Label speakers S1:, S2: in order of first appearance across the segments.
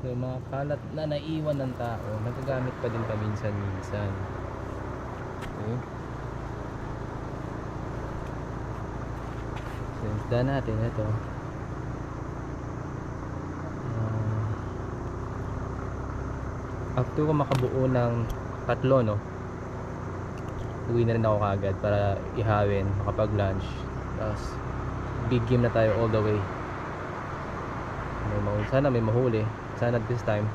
S1: Yung mga kalat na naiwan ng tao, nagagamit pa din paminsan-minsan. Okay. So, isda natin ito. After ko makabuo ng tatlo, no, uwi na rin ako kagad para ihawin, makapag lunch, tapos big game na tayo all the way. Sana may mahuli, sana this time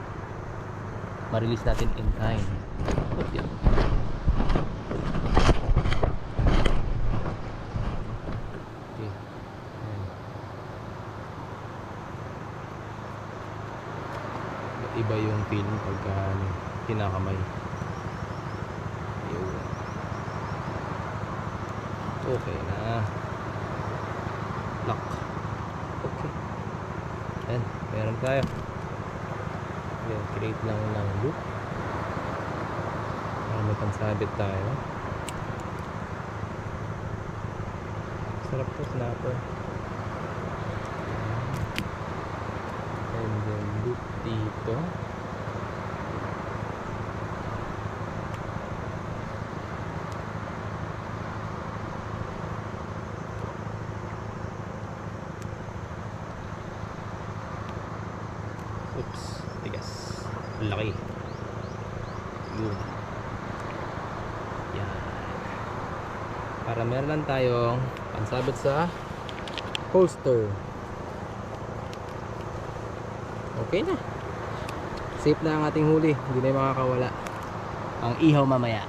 S1: ma-release natin in time. Okay. Iba yung feeling pagka kinakamay. Okay na. Lock. Okay. Ayan, meron tayo. Ayan, create lang ng loop para may pansabit tayo. Sarap to, snapper. And then loop dito. Oops, tigas. Laki. Yun. Yan. Para meron lang tayong pansabit sa holster. Okay na. Safe na ang ating huli. Hindi na makakawala ang ihaw mamaya.